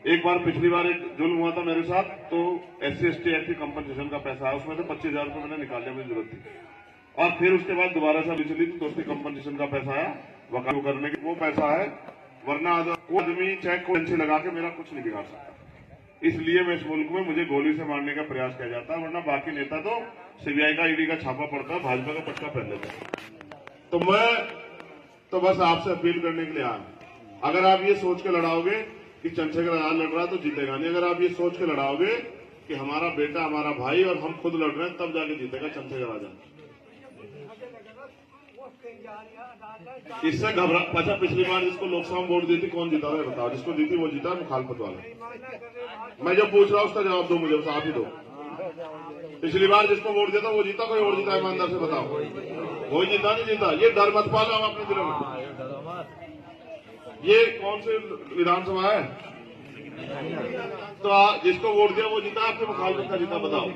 एक बार पिछली बार एक जुल्म हुआ था मेरे साथ, तो SC/ST एक्ट की कंपनसेशन का पैसा है, उसमें से 25,000 रुपये मैंने निकाल लिया, मुझे जरूरत थी। और फिर उसके बाद दोबारा से अभी चली थी तो उसकी कंपनसेशन का पैसा आया, वकालत करने की वो पैसा है, वरना आदमी चेक को से लगा के मेरा कुछ नहीं बिगाड़ सकता। इसलिए मैं इस मुल्क में मुझे गोली से मारने का प्रयास किया जाता है, वरना बाकी नेता तो CBI का ED का छापा पड़ता है, भाजपा का पट्टा पहन लेता है। तो मैं तो बस आपसे अपील करने के लिए आया, अगर आप ये सोच के लड़ाओगे कि चंद्रशेखर आजाद लड़ रहा है तो जीतेगा नहीं। अगर आप ये सोच के लड़ाओगे कि हमारा बेटा, हमारा भाई और हम खुद लड़ रहे हैं, तब जाके जीतेगा चंद्रशेखर आजाद। इससे घबरा। अच्छा, पिछली बार जिसको लोकसभा में वोट दी थी कौन जीता था बताओ? जिसको दी थी वो जीता, मुखालफत वाला। मैं जो पूछ रहा हूं उसका जवाब दो मुझे, बस आप ही दो। पिछली बार जिसको वोट दिया था वो जीता, कोई और जीता? ईमानदार से बताओ, वही जीता नहीं जीता? ये डर मत पालो हम अपने दिलों में। ये कौन से विधानसभा है? तो जिसको वोट दिया वो जीता, आपके मुखालफत का जीता? बताओ।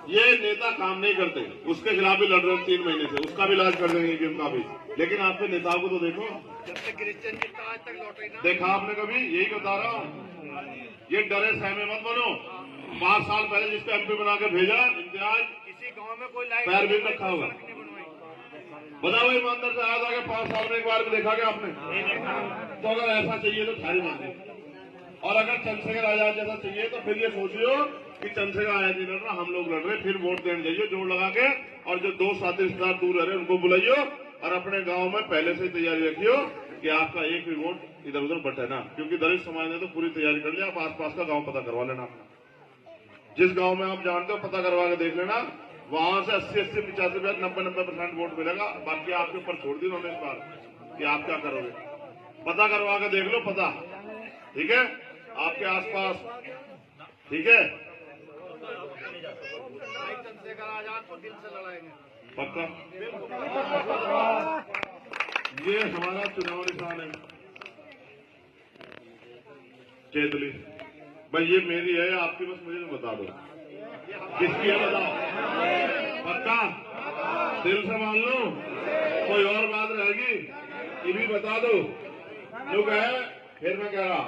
ये नेता काम नहीं करते, उसके खिलाफ भी लड़ रहे हैं 3 महीने से, उसका भी इलाज कर देंगे कि उनका भी। लेकिन आपके नेताओं को तो देखो, देखा आपने कभी? यही बता रहा हूं, ये डरे सहमे मत बनो। 5 साल पहले जिसको MP बना के भेजा, इम्तियाज किसी गांव में कोई पैर भी रखा होगा? बताओ ईमानदार से, आया था कि 5 साल में एक बार भी देखा क्या आपने? तो अगर ऐसा चाहिए तो थारी मांगे, और अगर चंद्रशेखर आजाद जैसा चाहिए तो फिर ये सोचियो कि चंद्रशेखर आजाद नहीं लड़ रहा, हम लोग लड़ रहे, फिर वोट देने जाइए जोड़ लगा के। और जो 2 साथी रिश्तेदार दूर रह रहे उनको बुलाइयो, और अपने गांव में पहले से तैयारी रखियो कि आपका एक भी वोट इधर उधर बटे ना, क्योंकि दलित समाज ने तो पूरी तैयारी कर लिया। आप आसपास का गांव पता करवा लेना, जिस गांव में आप जानते हो पता करवा के देख लेना, वहां से 80-80, 85, 90% वोट मिलेगा। बाकी आपके ऊपर छोड़ दी उन्होंने इस बार कि आप क्या करोगे। पता करवा के देख लो, पता, ठीक है, आपके आसपास, ठीक है? चंद्रशेखर आजाद को दिल से लड़ाएंगे पक्का। ये हमारा चुनाव निशान है केतली भाई, ये मेरी है या आपकी? बस मुझे बता दो किसकी है, बताओ। पक्का दिल से मान लो, कोई और बात रहेगी ये भी बता दो। जो कहे फिर मैं कह रहा,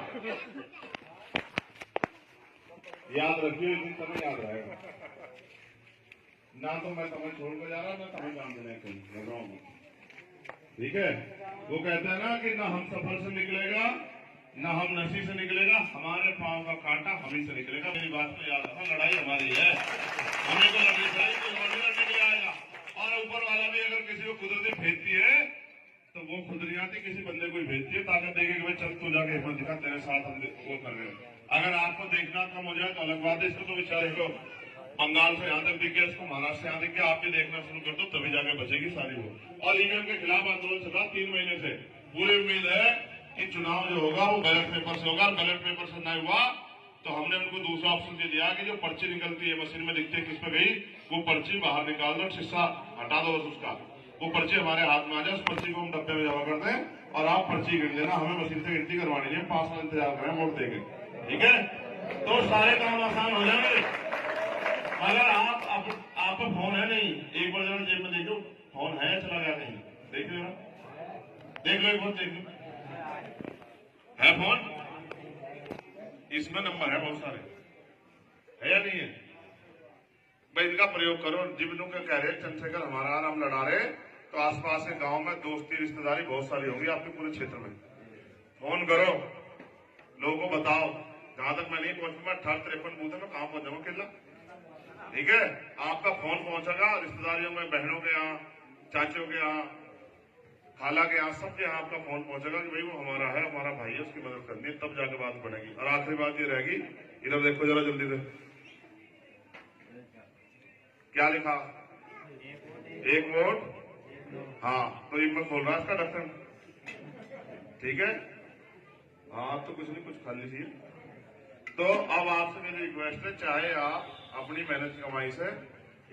याद रखिए, इस दिन समय याद रहेगा ना। तो मैं समय छोड़ कर जा रहा, ना समय काम देने कहीं लग रहा हूँ, ठीक है? वो कहते हैं ना कि ना हम सफर से निकलेगा, ना हम नशी से निकलेगा, हमारे पांव का कांटा हम ही से निकलेगा। मेरी बात को याद रखना, लड़ाई हमारी है, हमें को लड़नी चाहिए, कोई लड़ने के लिए आएगा। और ऊपर वाला भी अगर किसी को कुदरती भेजती है तो वो खुद नहीं आती, किसी बंदे को भेजती है ताकत देगी कि भाई चल तू जाके हिम्मत दिखा, तेरे साथ हम वो कर रहे हैं। अगर आपको देखना कम हो जाए तो अलग बात है। इसको तो बेचारे को बंगाल से यहाँ तक दिख गया, इसको महाराष्ट्र से यहाँ दिख गया, आप भी देखना शुरू कर दो तभी जाके बचेगी सारी वो। और EVM के खिलाफ आंदोलन चला 3 महीने से। पूरी उम्मीद है कि चुनाव जो होगा वो बैलेट पेपर से होगा। बैलेट पेपर से नहीं हुआ तो हमने उनको दूसरा ऑप्शन दे दिया कि जो पर्ची निकलती है, मशीन में दिखती है किस पे गई, वो पर्ची बाहर निकाल दो, शीशा हटा दो बस उसका, वो पर्ची हमारे हाथ में आ जाए, उस पर्ची को हम डब्बे में जमा कर दें और आप पर्ची गिन लेना, हमें मशीन से गिनती करवानी है, 5 साल इंतजार करें, वोट देंगे, ठीक है? तो सारे काम आसान हो जाएंगे। अगर आप फोन है नहीं, एक बार जरा जेब में देखो, फोन है चला गया कहीं, देख लो, देख लो एक बार, देख लो है फोन, इसमें नंबर है बहुत सारे, है या नहीं है भाई? इनका प्रयोग करो। जिन के कह रहे चंद्रशेखर हमारा नाम लड़ा रहे, तो आसपास के गांव में दोस्ती रिश्तेदारी बहुत सारी होगी आपके पूरे क्षेत्र में। फोन करो, लोगों को बताओ। जहां तक मैं नहीं पहुंचूंगा, 18-53 बूथ है, मैं कहां पहुंच जाऊंगा किला, ठीक है? आपका फोन पहुंचेगा रिश्तेदारियों में, बहनों के यहाँ, चाचियों के यहाँ, खाला के यहाँ, सबके यहाँ आपका फोन पहुंचेगा कि भाई वो हमारा है, हमारा भाई है, उसकी मदद करनी है, तब जाके बात बढ़ेगी। और आखिरी बात ये रहेगी, इधर देखो जरा जल्दी से, क्या लिखा? एक वोट, हाँ, तो एक मैं खोल रहा इसका ढक्कन, ठीक है? हाँ, तो कुछ नहीं, कुछ खा लीजिए। तो अब आपसे मेरी रिक्वेस्ट है, चाहे आप अपनी मेहनत की कमाई से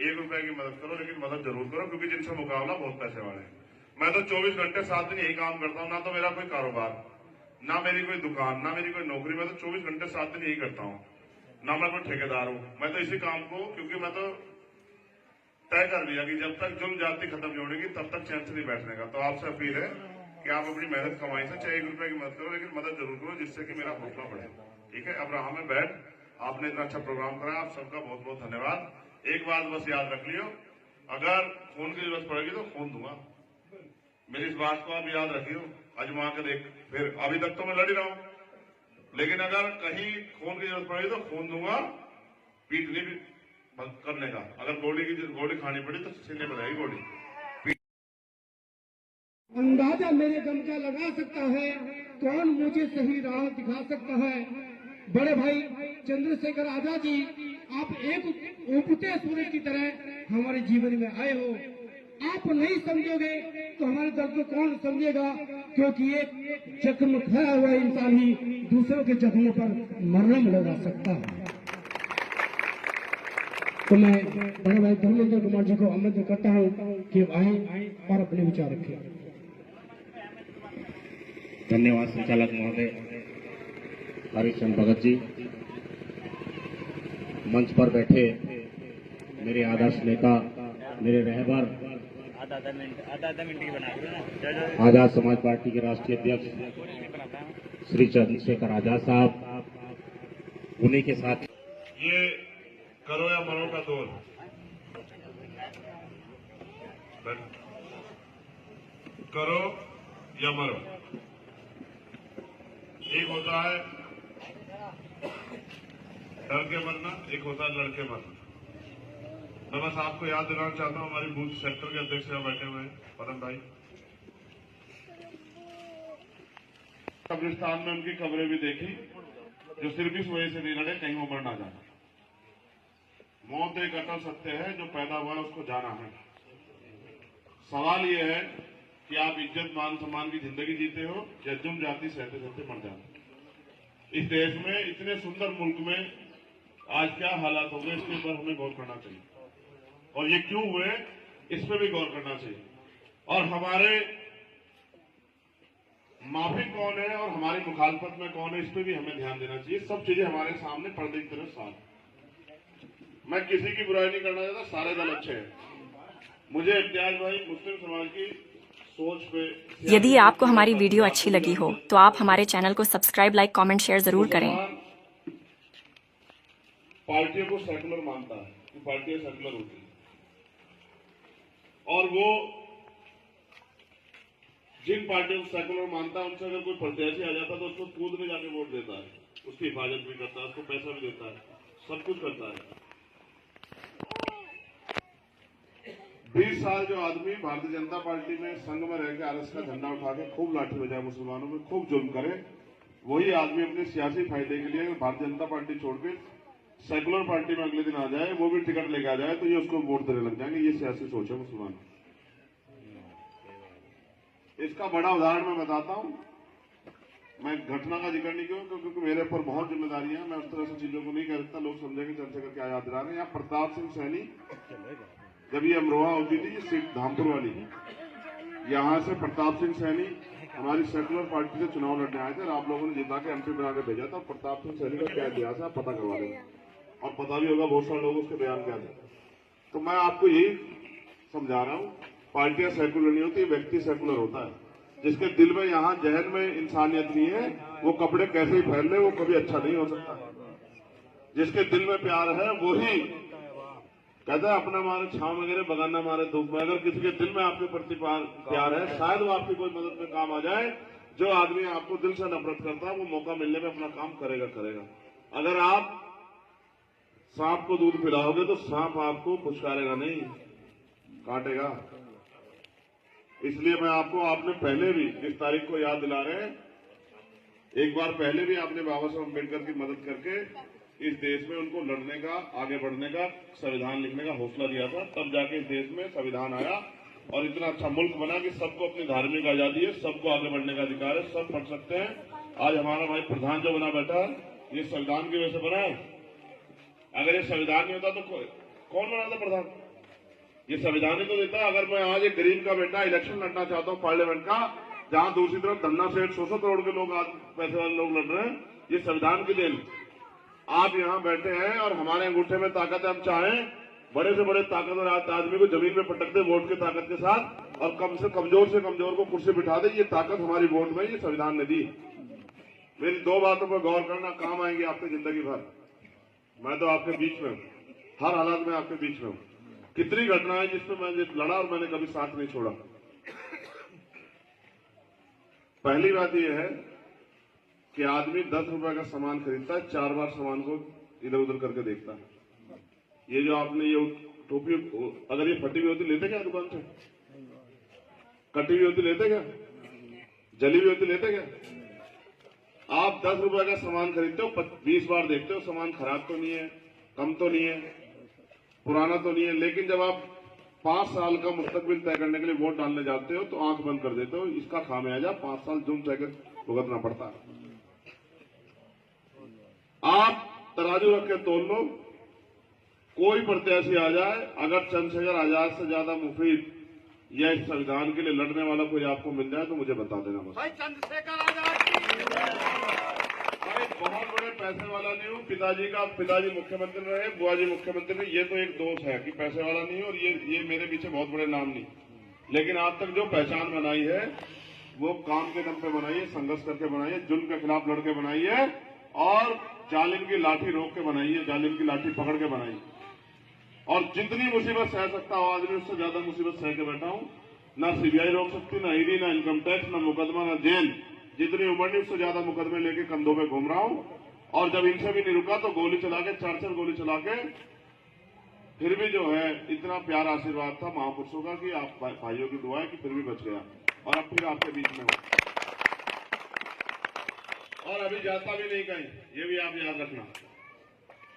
1 रुपए की मदद करो, लेकिन मदद जरूर करो, क्योंकि जिनसे मुकाबला बहुत पैसे वाले हैं। मैं तो 24 घंटे 7 दिन यही काम करता हूँ, ना तो मेरा कोई कारोबार, ना मेरी कोई दुकान, ना मेरी कोई नौकरी, मैं तो 24 घंटे 7 दिन यही करता हूँ, ना मैं कोई ठेकेदार हूँ। मैं तो इसी काम को, क्योंकि मैं तो तय कर लिया कि जब तक जुल्म जाति खत्म नहीं होगी तब तक चैन से नहीं बैठने का। तो आपसे अपील है कि आप अपनी मेहनत कमाई से चाहे 1 रुपए की मदद करो, लेकिन मदद जरूर करो जिससे कि मेरा हौसला बढ़े। ठीक है, अब रहा में बैठ, आपने इतना अच्छा प्रोग्राम कराया, आप सबका बहुत बहुत धन्यवाद। एक बात बस याद रख लियो, अगर खून की जरूरत पड़ेगी तो खून दूंगा, मेरी इस बात को आप याद रखियो, आजमा के देख। फिर अभी तक तो मैं लड़ ही रहा हूं, लेकिन अगर कहीं खून की जरूरत पड़ेगी तो खून दूंगा, पीठ नहीं भी करने का। अगर गोली खानी पड़ी तो सीने पर रहेगी गोली। अंदाजा मेरे दम का लगा सकता है, कौन मुझे सही राह दिखा सकता है। बड़े भाई चंद्रशेखर आजाद जी, आप एक उगते सूरज की तरह हमारे जीवन में आए हो। आप नहीं समझोगे तो हमारे दर्द को कौन समझेगा, क्योंकि एक जख्म खाया हुआ इंसान ही दूसरों के जख्मों पर मरहम लगा सकता है। तो मैं बड़े भाई धर्मेंद्र कुमार जी को आमंत्रित करता हूँ कि आए और अपने विचार रखें। धन्यवाद संचालक महोदय हरिश्चंद्र भगत जी। मंच पर बैठे मेरे आदर्श नेता, मेरे रहबर, आजाद समाज पार्टी के राष्ट्रीय अध्यक्ष श्री चंद्रशेखर आजाद साहब, उन्हीं के साथ ये करो या मरो का दौर, करो या मरो। एक होता है डर के मरना, एक होता है लड़के मरना। मैं बस आपको याद दिलाना चाहता हूं, हमारी बूथ सेक्टर के अध्यक्ष यहाँ बैठे हुए हैं पदम भाई, कब्रिस्तान में उनकी कब्रें भी देखी, जो सिर्फ इस वजह से नहीं लड़े कहीं वो मर ना जाए। मौत एक अटल सत्य है, जो पैदा हुआ है उसको जाना है। सवाल ये है कि आप इज्जत मान सम्मान की जिंदगी जीते हो या जुम जाति सहते सहते मर जाते। इस देश में, इतने सुंदर मुल्क में आज क्या हालात हो गए, इसके ऊपर हमें गौर करना चाहिए, और ये क्यों हुए इस पर भी गौर करना चाहिए। और हमारे माफी कौन है और हमारी मुखालफत में कौन है, इस पर भी हमें ध्यान देना चाहिए। सब चीजें हमारे सामने पर्दे की तरफ साफ। मैं किसी की बुराई नहीं करना चाहता, सारे दल अच्छे हैं। मुझे इम्तियाज भाई मुस्लिम समाज की सोच पे, यदि आपको हमारी वीडियो अच्छी लगी हो तो आप हमारे चैनल को सब्सक्राइब, लाइक, कमेंट, शेयर जरूर करें। पार्टियों को सेकुलर मानता है कि पार्टियां सेकुलर होती है, और वो जिन पार्टियों को सेकुलर मानता है उनसे अगर कोई प्रत्याशी आ जाता है तो उसको कूद में जाके वोट देता है, उसकी हिफाजत भी करता है, उसको पैसा भी देता है, सब कुछ करता है। 20 साल जो आदमी भारतीय जनता पार्टी में संघ में रहकर आरएस का झंडा उठा के खूब लाठी बजाए, मुसलमानों में खूब जुल्म करे, वही आदमी अपने सियासी फायदे के लिए भारतीय जनता पार्टी छोड़ के सेकुलर पार्टी में अगले दिन आ जाए, वो भी टिकट लेके आ जाए, तो ये उसको वोट देने लग जाएंगे। ये सियासी सोच है मुसलमान। इसका बड़ा उदाहरण मैं बताता हूं। मैं घटना का जिक्र नहीं क्यों, क्योंकि मेरे ऊपर बहुत जिम्मेदारियां हैं, मैं उस तरह से चीजों को नहीं कह सकता, लोग समझेंगे चंद्रशेखर क्या याद दिला रहे हैं। यहाँ प्रताप सिंह सैनी, जब ये अमरोहा होती थी, ये सीट धामपुर वाली, यहां से प्रताप सिंह सैनी हमारी सेकुलर पार्टी से चुनाव लड़ने आए थे, और आप लोगों ने जिता के एमपी बना के भेजा था। प्रताप सिंह सैनी का क्या इतिहास है आप पता करवा देंगे, और पता भी होगा बहुत सारे लोग उसके बयान क्या थे। तो मैं आपको यही समझा रहा हूं, पार्टियां सेकुलर नहीं होती, व्यक्ति सेकुलर होता है। जिसके दिल में, यहाँ जहन में इंसानियत नहीं है, वो कपड़े कैसे ही पहन ले वो कभी अच्छा नहीं हो सकता। जिसके दिल में प्यार है वही कहता है अपना मारे छांव वगैरह, बगाना मारे धूप में। अगर किसी के दिल में आपके प्रति प्यार है, शायद वो आपकी कोई मदद में काम आ जाए। जो आदमी आपको दिल से नफरत करता है वो मौका मिलने में अपना काम करेगा। अगर आप सांप को दूध पिलाओगे तो सांप आपको फुसकारेगा नहीं, काटेगा। इसलिए मैं आपको, आपने पहले भी इस तारीख को याद दिला रहे हैं, एक बार पहले भी आपने बाबा साहब अम्बेडकर की मदद करके इस देश में उनको लड़ने का, आगे बढ़ने का, संविधान लिखने का हौसला दिया था। तब जाके इस देश में संविधान आया और इतना अच्छा मुल्क बना कि सबको अपनी धार्मिक आजादी है, सबको आगे बढ़ने का अधिकार है, सब पढ़ सकते हैं। आज हमारा भाई प्रधान जो बना बैठा है, ये संविधान की वजह से बना है। अगर ये संविधान नहीं होता तो कौन बनाता प्रधान? ये संविधान ही तो देता है। अगर मैं आज एक गरीब का बेटा इलेक्शन लड़ना चाहता हूँ पार्लियामेंट का, जहां दूसरी तरफ धन्ना सेठ 100 करोड़ के लोग, आज पैसे वाले लोग लड़ रहे हैं, ये संविधान की देन। आप यहां बैठे हैं और हमारे अंगूठे में ताकत है, हम चाहें बड़े से बड़े ताकतवर आदमी को जमीन में पटक दे वोट की ताकत के साथ, और कमजोर से कमजोर को कुर्सी बिठा दे। ये ताकत हमारी वोट में, ये संविधान ने दी। मेरी दो बातों पर गौर करना, काम आएंगे आपके जिंदगी भर। मैं तो आपके बीच में हूं, हर हालात में आपके बीच में हूं। कितनी घटनाएं जिसमें मैंने लड़ा और मैंने कभी साथ नहीं छोड़ा। पहली बात यह है कि आदमी 10 रुपए का सामान खरीदता है, 4 बार सामान को इधर उधर करके देखता है। ये जो आपने ये टोपी, अगर ये फटी हुई होती लेते क्या दुकान से? कटी हुई होती लेते क्या? जली हुई होती लेते क्या? आप 10 रुपए का सामान खरीदते हो, 20 बार देखते हो सामान खराब तो नहीं है, कम तो नहीं है, पुराना तो नहीं है। लेकिन जब आप 5 साल का मुस्तकबिल तय करने के लिए वोट डालने जाते हो तो आंख बंद कर देते हो। इसका खामियाजा 5 साल जुर्म सह भुगतना पड़ता है। आप तराजू रख के तोल लो, कोई प्रत्याशी आ जाए, अगर चंद्रशेखर आजाद से ज्यादा मुफीद या इस संविधान के लिए लड़ने वाला कोई आपको मिल जाए तो मुझे बता देना बस। भाई चंद्रशेखर आजाद भाई बहुत बड़े पैसे वाला नहीं हूँ। पिताजी मुख्यमंत्री रहे, बुआजी मुख्यमंत्री रहे, ये तो एक दोष है कि पैसे वाला नहीं और ये मेरे पीछे बहुत बड़े नाम नहीं। लेकिन आज तक जो पहचान बनाई है वो काम के दम पे बनाई है, संघर्ष करके बनाई है, जुल्म के खिलाफ लड़के बनाई है और जालिम की लाठी रोक के बनाई है, जालिम की लाठी पकड़ के बनाई। और जितनी मुसीबत सह सकता हो आदमी, उससे ज्यादा मुसीबत सह के बैठा हूं। ना सीबीआई रोक सकती, ना ईडी, ना इनकम टैक्स, ना मुकदमा, ना जेल। जितनी उम्र नहीं उससे ज्यादा मुकदमे लेके कंधों पे घूम रहा हूं। और जब इनसे भी नहीं रुका तो गोली चला के, 4 गोली चला के, फिर भी जो है इतना प्यारा आशीर्वाद था महापुरुषों का कि आप भाइयों की दुआ है कि फिर भी बच गया और अब फिर आपके बीच में हूं और अभी जाता भी नहीं कहीं, ये भी आप याद रखना।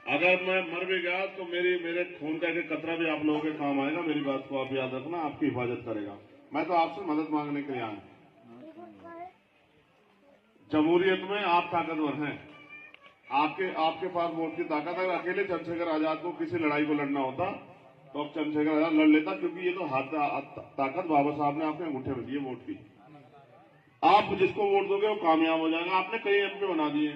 अगर मैं मर भी गया तो मेरे खून का एक कतरा भी आप लोगों के काम आएगा। मेरी बात को आप याद रखना, आपकी हिफाजत करेगा। मैं तो आपसे मदद मांगने के लिए आया। जमहूरियत में आप ताकतवर हैं, आपके पास वोट की ताकत है। अकेले चंद्रशेखर आजाद को किसी लड़ाई को लड़ना होता तो अब चंद्रशेखर आजाद लड़ लेता, क्योंकि ये तो ताकत बाबा साहब ने आपने अंगूठे में दी है वोट की। आप जिसको वोट दोगे वो कामयाब हो जाएगा। आपने कई एमपी बना दिए,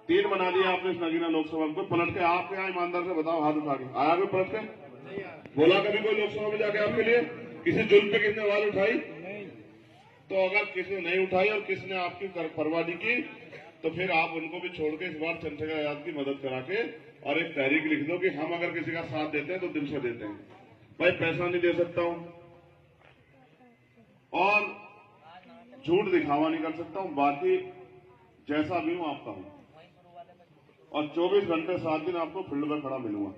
3 बना दिए आपने इस नगीना लोकसभा में। पलट के आप यहाँ ईमानदार से बताओ, हाथ उठा के आया कोई पलट के? बोला कभी कोई लोकसभा में जाके आपके लिए? किसी जुल्म पे किसने आवाज उठाई? तो अगर किसी ने नहीं उठाई और किसने आपकी परवाह नहीं की तो फिर आप उनको भी छोड़ के इस बार चंद्रशेखर आजाद की मदद करा के और एक तहरीक लिख दो कि हम अगर किसी का साथ देते हैं तो दिल से देते हैं। भाई पैसा नहीं दे सकता हूं और झूठ दिखावा नहीं कर सकता हूं, बाकी जैसा भी हूं आपका हूं और 24 घंटे 7 दिन आपको फील्ड में खड़ा मिलूंगा।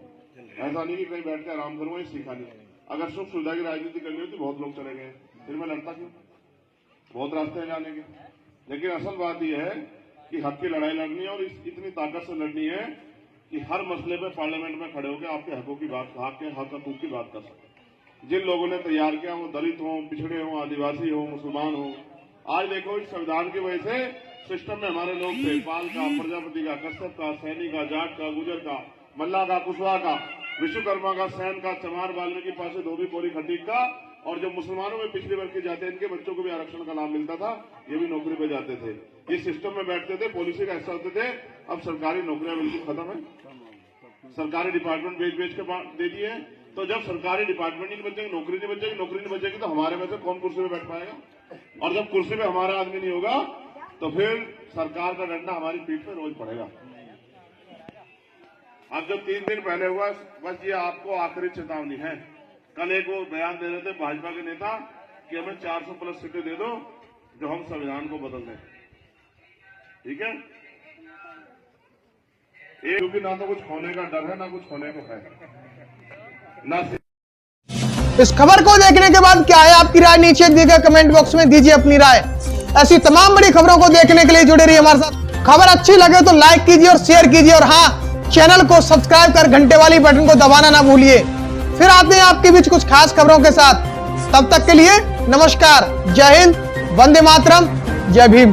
ऐसा नहीं कि कहीं बैठ के आराम करूंगा, ये सीखा नहीं। अगर सुख सुविधा की राजनीति करनी होती बहुत लोग चले गए, फिर मैं लड़ता क्यों? बहुत रास्ते हैं जाने के। लेकिन असल बात यह है कि हक की लड़ाई लड़नी है और इतनी ताकत से लड़नी है कि हर मसले पे पार्लियामेंट में खड़े होकर आपके हकों की बात, हक हकूक की बात कर सके। जिन लोगों ने तैयार किया वो दलित हो, पिछड़े हो, आदिवासी हो, मुसलमान हो। आज देखो इस संविधान की वजह से सिस्टम में हमारे लोग थे, पाल का, प्रजापति का, कश्यप का, सैनी का, जाट का, गुजर का, मल्ला का, कुशवाहा का, विश्वकर्मा का, सैन का, चमार, वाल्मीकि, पासे, धोबी, कोरी, खटीक का। और जब मुसलमानों में पिछले वर्ग के जाते इनके बच्चों को भी आरक्षण का लाभ मिलता था, ये भी नौकरी पे जाते थे, ये सिस्टम में बैठते थे, पॉलिसी का हिस्सा होते थे। अब सरकारी नौकरियां बिल्कुल खत्म है, सरकारी डिपार्टमेंट बेच के दे दिए। तो जब सरकारी डिपार्टमेंट नहीं बचेगी, नौकरी नहीं बचेगी तो हमारे में से कौन कुर्सी पे बैठ पाएगा? और जब कुर्सी पे हमारा आदमी नहीं होगा तो फिर सरकार का डंडा हमारी पीठ पे रोज पड़ेगा। अब जो 3 दिन पहले हुआ, बस ये आपको आखिरी चेतावनी है। कल एक वो बयान दे रहे थे भाजपा के नेता कि हमें 400 प्लस सीटें दे दो जो हम संविधान को बदल दें। ठीक है, क्योंकि ना तो कुछ खोने का डर है, ना कुछ खोने को है, ना। इस खबर को देखने के बाद क्या है आपकी राय? नीचे दिए गए कमेंट बॉक्स में दीजिए अपनी राय। ऐसी तमाम बड़ी खबरों को देखने के लिए जुड़े रहिए हमारे साथ। खबर अच्छी लगे तो लाइक कीजिए और शेयर कीजिए और हाँ, चैनल को सब्सक्राइब कर घंटे वाली बटन को दबाना ना भूलिए। फिर आते हैं आपके बीच कुछ खास खबरों के साथ। तब तक के लिए नमस्कार, जय हिंद, वंदे मातरम, जय भीम।